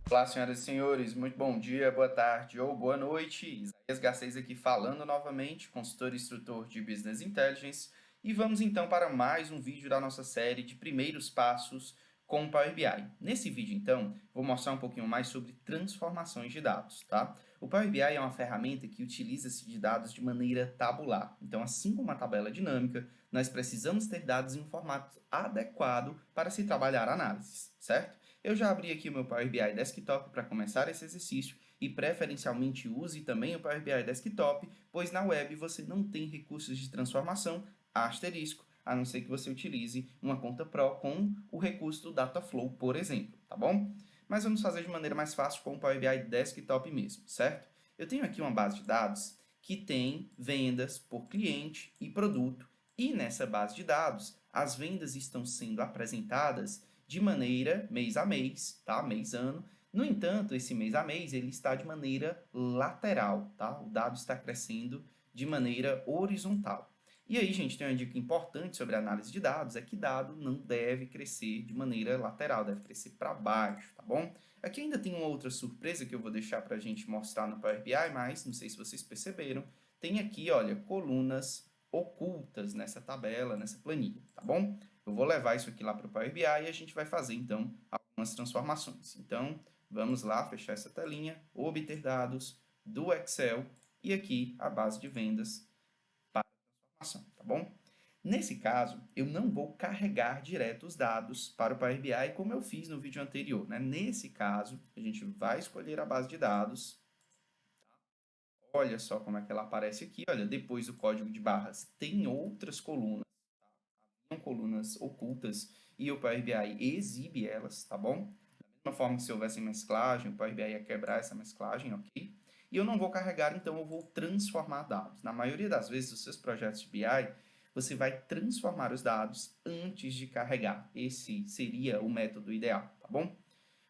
Olá, senhoras e senhores, muito bom dia, boa tarde ou boa noite. Isaías Garcês aqui falando novamente, consultor e instrutor de Business Intelligence, e vamos então para mais um vídeo da nossa série de primeiros passos com o Power BI. Nesse vídeo, então, vou mostrar um pouquinho mais sobre transformações de dados, tá? O Power BI é uma ferramenta que utiliza-se de dados de maneira tabular. Então, assim como a tabela dinâmica, nós precisamos ter dados em um formato adequado para se trabalhar análises, certo? Eu já abri aqui o meu Power BI Desktop para começar esse exercício e preferencialmente use também o Power BI Desktop, pois na web você não tem recursos de transformação, asterisco, a não ser que você utilize uma conta Pro com o recurso do Dataflow, por exemplo, tá bom? Mas vamos fazer de maneira mais fácil com o Power BI Desktop mesmo, certo? Eu tenho aqui uma base de dados que tem vendas por cliente e produto, e nessa base de dados as vendas estão sendo apresentadas de maneira mês a mês, tá? Mês ano. No entanto, esse mês a mês ele está de maneira lateral, tá? O dado está crescendo de maneira horizontal. E aí, gente, tem uma dica importante sobre a análise de dados, é que dado não deve crescer de maneira lateral, deve crescer para baixo, tá bom? Aqui ainda tem uma outra surpresa que eu vou deixar para a gente mostrar no Power BI, mas não sei se vocês perceberam, tem aqui, olha, colunas ocultas nessa tabela, nessa planilha, tá bom? Eu vou levar isso aqui lá para o Power BI e a gente vai fazer, então, algumas transformações. Então, vamos lá, fechar essa telinha, obter dados do Excel e aqui a base de vendas para transformação, tá bom? Nesse caso, eu não vou carregar direto os dados para o Power BI como eu fiz no vídeo anterior, né? Nesse caso, a gente vai escolher a base de dados. Olha só como é que ela aparece aqui. Olha, depois do código de barras tem outras colunas, são colunas ocultas e o Power BI exibe elas, tá bom? Da mesma forma que se houvesse mesclagem, o Power BI ia quebrar essa mesclagem, ok? E eu não vou carregar, então eu vou transformar dados. Na maioria das vezes, os seus projetos de BI, você vai transformar os dados antes de carregar. Esse seria o método ideal, tá bom?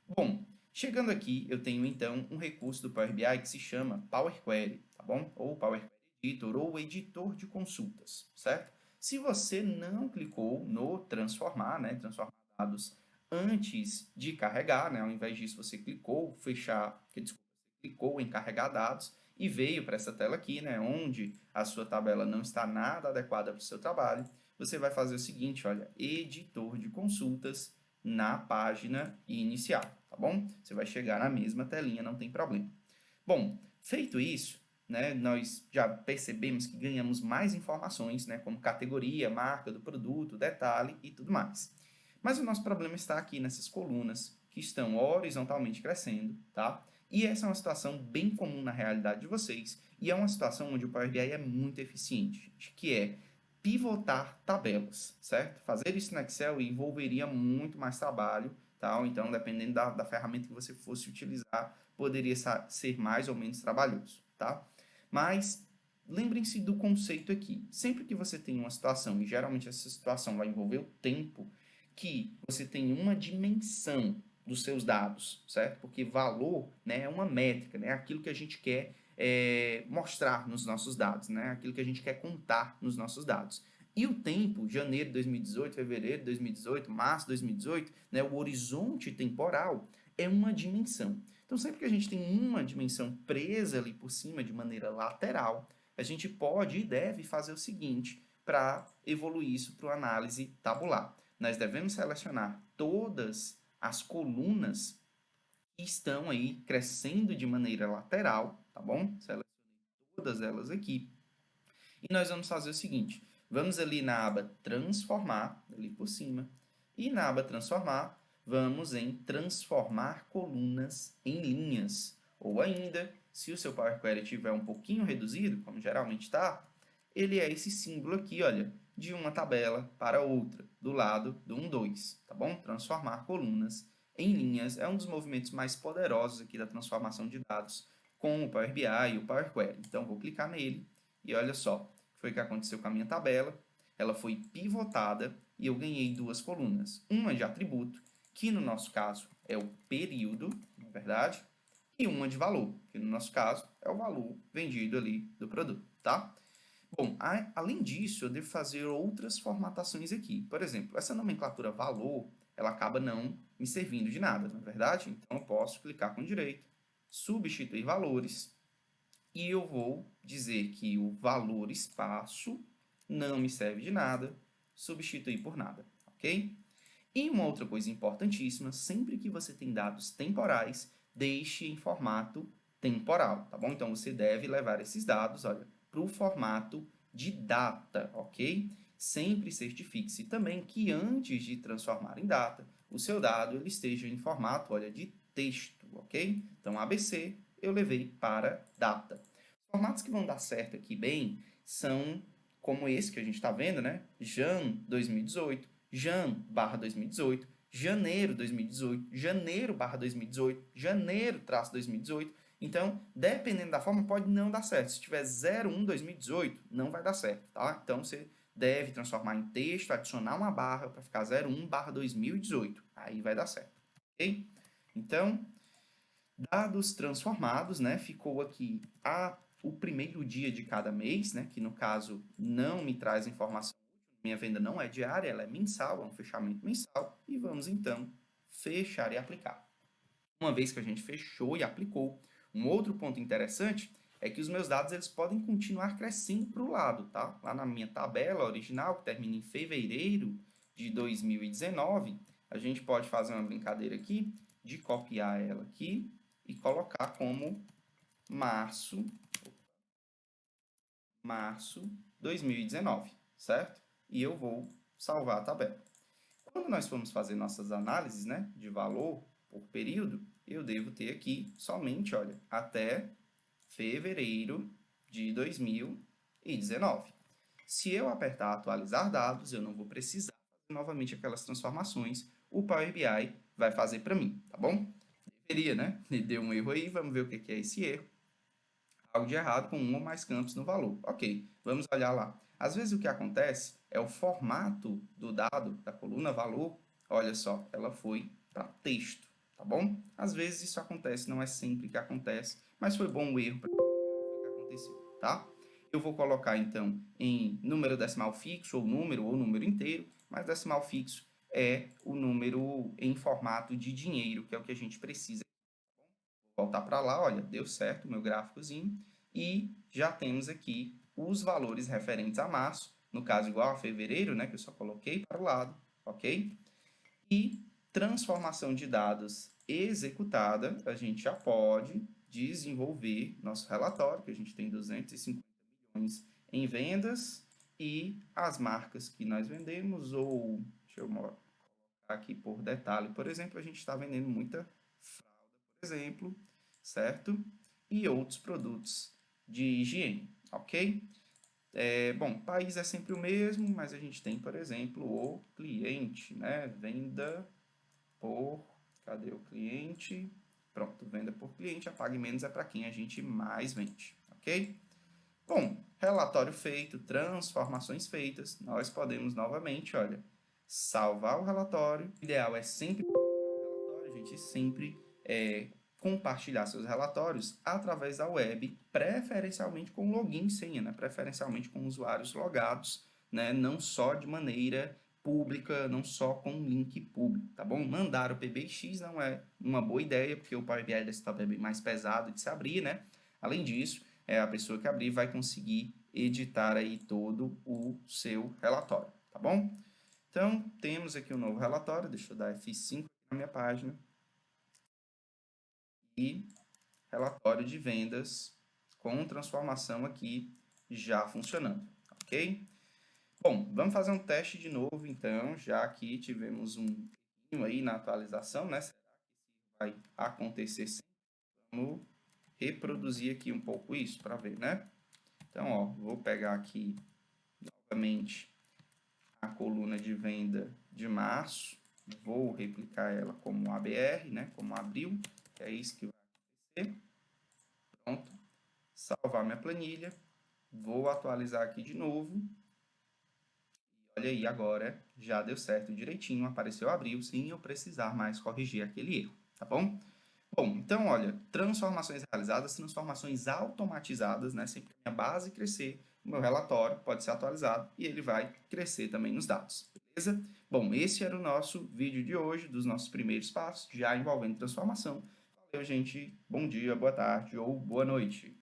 Bom, chegando aqui, eu tenho então um recurso do Power BI que se chama Power Query, tá bom? Ou Power Query Editor, ou editor de consultas, certo? Se você não clicou no transformar, né, transformar dados antes de carregar, né, ao invés disso você clicou, fechar, desculpa, você clicou em carregar dados e veio para essa tela aqui, né, onde a sua tabela não está nada adequada para o seu trabalho, você vai fazer o seguinte, olha, editor de consultas na página inicial, tá bom? Você vai chegar na mesma telinha, não tem problema. Bom, feito isso, né, nós já percebemos que ganhamos mais informações, né, como categoria, marca do produto, detalhe e tudo mais. Mas o nosso problema está aqui nessas colunas que estão horizontalmente crescendo, tá? E essa é uma situação bem comum na realidade de vocês e é uma situação onde o Power BI é muito eficiente, gente, que é pivotar tabelas, certo? Fazer isso no Excel envolveria muito mais trabalho, tá? Ou então, dependendo da ferramenta que você fosse utilizar, poderia ser mais ou menos trabalhoso, tá? Mas lembrem-se do conceito aqui. Sempre que você tem uma situação, e geralmente essa situação vai envolver o tempo, que você tem uma dimensão dos seus dados, certo? Porque valor, né, é uma métrica, né? É aquilo que a gente quer mostrar nos nossos dados, né? Aquilo que a gente quer contar nos nossos dados. E o tempo, janeiro de 2018, fevereiro de 2018, março de 2018, né, o horizonte temporal é uma dimensão. Então, sempre que a gente tem uma dimensão presa ali por cima de maneira lateral, a gente pode e deve fazer o seguinte para evoluir isso para uma análise tabular. Nós devemos selecionar todas as colunas que estão aí crescendo de maneira lateral, tá bom? Selecionei todas elas aqui. E nós vamos fazer o seguinte, vamos ali na aba transformar, ali por cima, e na aba transformar, vamos em transformar colunas em linhas. Ou ainda, se o seu Power Query estiver um pouquinho reduzido, como geralmente está, ele é esse símbolo aqui, olha, de uma tabela para outra, do lado do 1, 2, tá bom? Transformar colunas em linhas é um dos movimentos mais poderosos aqui da transformação de dados com o Power BI e o Power Query. Então, vou clicar nele e olha só, o que foi que aconteceu com a minha tabela. Ela foi pivotada e eu ganhei duas colunas. Uma de atributo, que no nosso caso é o período, na verdade, e uma de valor, que no nosso caso é o valor vendido ali do produto, tá? Bom, além disso, eu devo fazer outras formatações aqui. Por exemplo, essa nomenclatura valor, ela acaba não me servindo de nada, não é verdade? Então, eu posso clicar com direito, substituir valores, e eu vou dizer que o valor espaço não me serve de nada, substituir por nada, ok? E uma outra coisa importantíssima, sempre que você tem dados temporais, deixe em formato temporal, tá bom? Então, você deve levar esses dados, olha, para o formato de data, ok? Sempre certifique-se também que antes de transformar em data, o seu dado ele esteja em formato, olha, de texto, ok? Então, ABC eu levei para data. Os formatos que vão dar certo aqui bem são como esse que a gente está vendo, né? Jan 2018, Jan/2018, Janeiro 2018, Janeiro/2018, Janeiro-2018. Então, dependendo da forma, pode não dar certo. Se tiver 01/2018, não vai dar certo, tá? Então, você deve transformar em texto, adicionar uma barra para ficar 01/2018. Aí vai dar certo, ok? Então, dados transformados, né? Ficou aqui o primeiro dia de cada mês, né? Que no caso não me traz informação útil. Minha venda não é diária, ela é mensal, é um fechamento mensal. E vamos então fechar e aplicar. Uma vez que a gente fechou e aplicou, um outro ponto interessante é que os meus dados eles podem continuar crescendo para o lado, tá? Lá na minha tabela original, que termina em fevereiro de 2019, a gente pode fazer uma brincadeira aqui de copiar ela aqui e colocar como março 2019, certo? E eu vou salvar a tabela. Quando nós formos fazer nossas análises, né, de valor por período, eu devo ter aqui somente, olha, até fevereiro de 2019. Se eu apertar atualizar dados, eu não vou precisar fazer novamente aquelas transformações. O Power BI vai fazer para mim, tá bom? Deveria, né? Deu um erro aí, vamos ver o que é esse erro. Algo de errado com um ou mais campos no valor. Ok, vamos olhar lá. Às vezes o que acontece é o formato do dado, da coluna valor, olha só, ela foi para texto, tá bom? Às vezes isso acontece, não é sempre que acontece, mas foi bom o erro para ver o que aconteceu, tá? Eu vou colocar então em número decimal fixo, ou número inteiro, mas decimal fixo é o número em formato de dinheiro, que é o que a gente precisa. Vou voltar para lá, olha, deu certo o meu gráficozinho, e já temos aqui os valores referentes a março, no caso igual a fevereiro, né, que eu só coloquei para o lado, ok? E transformação de dados executada, a gente já pode desenvolver nosso relatório, que a gente tem 250 milhões em vendas, e as marcas que nós vendemos, ou, deixa eu colocar aqui por detalhe, por exemplo, a gente está vendendo muita fralda, por exemplo, certo? E outros produtos de higiene, ok? Bom, país é sempre o mesmo, mas a gente tem, por exemplo, o cliente, né? Venda por... Cadê o cliente? Pronto, venda por cliente, a Pague Menos é para quem a gente mais vende, ok? Bom, relatório feito, transformações feitas, nós podemos novamente, olha, salvar o relatório. O ideal é sempre a gente sempre compartilhar seus relatórios através da web, preferencialmente com login e senha, né? Preferencialmente com usuários logados, né? Não só de maneira pública, não só com link público, tá bom? Mandar o PBX não é uma boa ideia, porque o Power BI desktop é bem mais pesado de se abrir, né? Além disso, a pessoa que abrir vai conseguir editar aí todo o seu relatório, tá bom? Então, temos aqui um novo relatório, deixa eu dar F5 na minha página, e relatório de vendas com transformação aqui já funcionando, ok? Bom, vamos fazer um teste de novo, então, já que tivemos um pouquinho aí na atualização, né? Será que isso vai acontecer sempre? Vamos reproduzir aqui um pouco isso para ver, né? Então, ó, vou pegar aqui novamente a coluna de venda de março, vou replicar ela como ABR, né? Como abril, que é isso que vai acontecer. Pronto, salvar minha planilha, vou atualizar aqui de novo, e olha aí, agora já deu certo direitinho, apareceu abril, sem eu precisar mais corrigir aquele erro, tá bom? Bom, então, olha, transformações realizadas, transformações automatizadas, né? Sempre que a minha base crescer, o meu relatório pode ser atualizado e ele vai crescer também nos dados. Beleza? Bom, esse era o nosso vídeo de hoje, dos nossos primeiros passos, já envolvendo transformação. Valeu, gente. Bom dia, boa tarde ou boa noite.